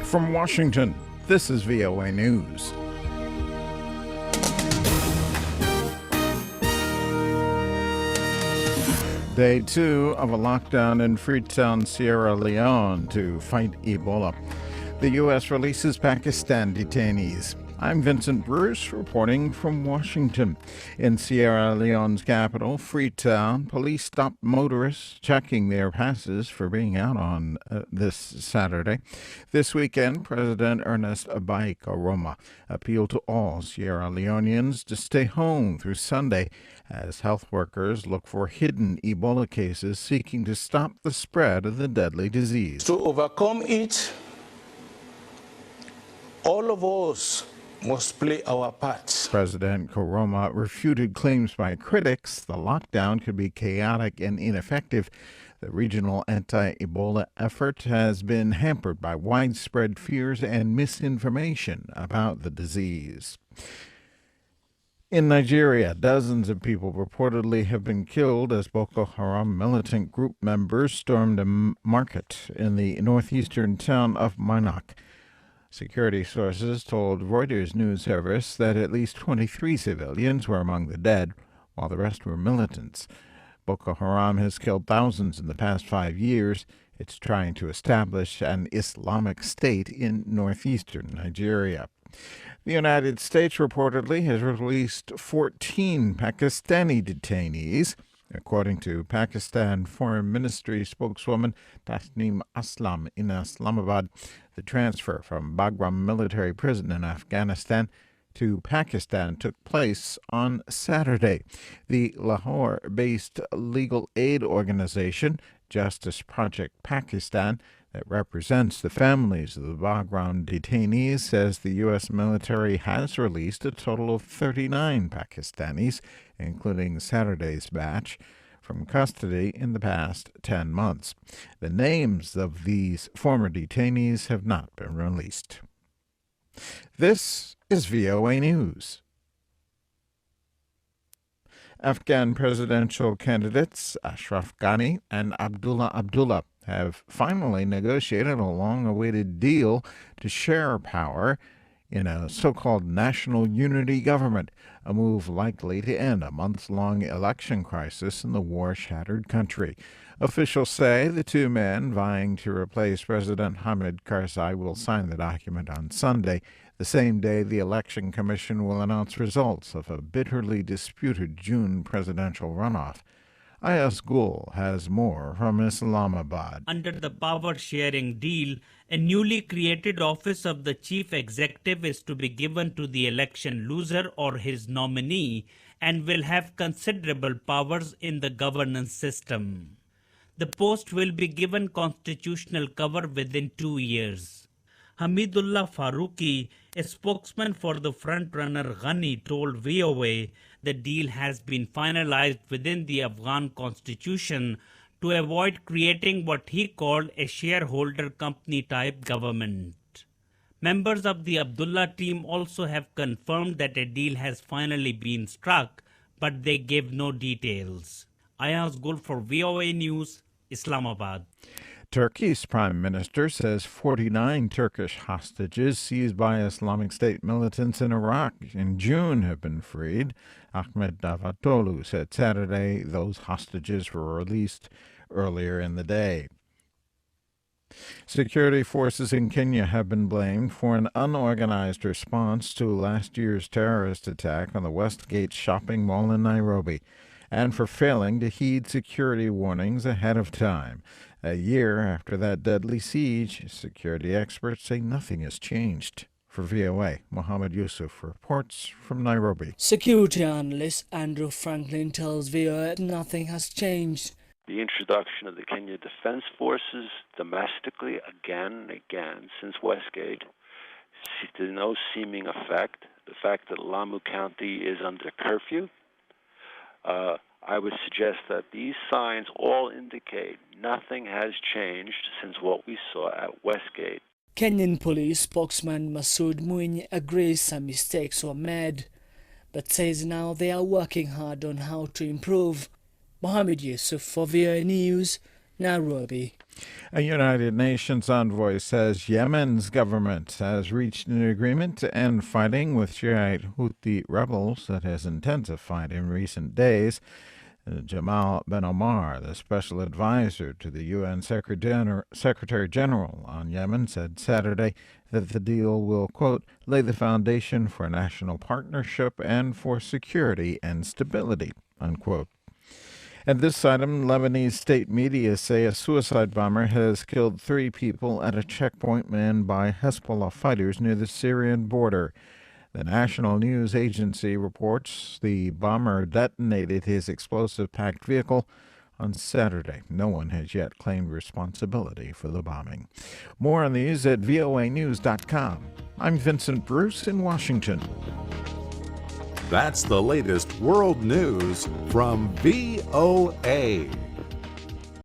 From Washington, this is VOA News. Day 2 of a lockdown in Freetown, Sierra Leone to fight Ebola. The U.S. releases Pakistan detainees. I'm Vincent Bruce reporting from Washington. In Sierra Leone's capital, Freetown, police stopped motorists checking their passes for being out on this Saturday. This weekend, President Ernest Bai Koroma appealed to all Sierra Leoneans to stay home through Sunday as health workers look for hidden Ebola cases seeking to stop the spread of the deadly disease. To overcome it, all of us must play our part. President Koroma refuted claims by critics the lockdown could be chaotic and ineffective. The regional anti-Ebola effort has been hampered by widespread fears and misinformation about the disease. In Nigeria, dozens of people reportedly have been killed as Boko Haram militant group members stormed a market in the northeastern town of Mainok. Security sources told Reuters news service that at least 23 civilians were among the dead, while the rest were militants. Boko Haram has killed thousands in the past 5 years. It's trying to establish an Islamic state in northeastern Nigeria. The United States reportedly has released 14 Pakistani detainees. According to Pakistan Foreign Ministry spokeswoman Tasneem Aslam in Islamabad, the transfer from Bagram military prison in Afghanistan to Pakistan took place on Saturday. The Lahore-based legal aid organization, Justice Project Pakistan, that represents the families of the Bagram detainees, says the U.S. military has released a total of 39 Pakistanis, including Saturday's batch, from custody in the past 10 months. The names of these former detainees have not been released. This is VOA News. Afghan presidential candidates Ashraf Ghani and Abdullah have finally negotiated a long-awaited deal to share power in a so-called national unity government, a move likely to end a months-long election crisis in the war-shattered country. Officials say the two men vying to replace President Hamid Karzai will sign the document on Sunday, the same day the Election Commission will announce results of a bitterly disputed June presidential runoff. Ayaz Gul has more from Islamabad. Under the power-sharing deal, a newly created office of the chief executive is to be given to the election loser or his nominee and will have considerable powers in the governance system. The post will be given constitutional cover within 2 years. Hamidullah Farooqi, a spokesman for the frontrunner Ghani, told VOA the deal has been finalized within the Afghan constitution to avoid creating what he called a shareholder company-type government. Members of the Abdullah team also have confirmed that a deal has finally been struck, but they gave no details. Ayaz Gul for VOA News, Islamabad. Turkey's prime minister says 49 Turkish hostages seized by Islamic State militants in Iraq in June have been freed. Ahmet Davutoglu said Saturday those hostages were released earlier in the day. Security forces in Kenya have been blamed for an unorganized response to last year's terrorist attack on the Westgate shopping mall in Nairobi, and for failing to heed security warnings ahead of time. A year after that deadly siege, security experts say nothing has changed. For VOA, Mohammed Yusuf reports from Nairobi. Security analyst Andrew Franklin tells VOA nothing has changed. The introduction of the Kenya Defense Forces domestically again and again since Westgate to no seeming effect. The fact that Lamu County is under curfew, I would suggest that these signs all indicate nothing has changed since what we saw at Westgate. Kenyan police spokesman Masood Mwinyi agrees some mistakes were made, but says now they are working hard on how to improve. Mohammed Yusuf for VOA News, Nairobi. A United Nations envoy says Yemen's government has reached an agreement to end fighting with Shiite Houthi rebels that has intensified in recent days. Jamal Ben Omar, the special advisor to the UN Secretary General on Yemen, said Saturday that the deal will, quote, lay the foundation for a national partnership and for security and stability, unquote. At this item, Lebanese state media say a suicide bomber has killed 3 people at a checkpoint manned by Hezbollah fighters near the Syrian border. The national news agency reports the bomber detonated his explosive-packed vehicle on Saturday. No one has yet claimed responsibility for the bombing. More on these at voanews.com. I'm Vincent Bruce in Washington. That's the latest world news from VOA.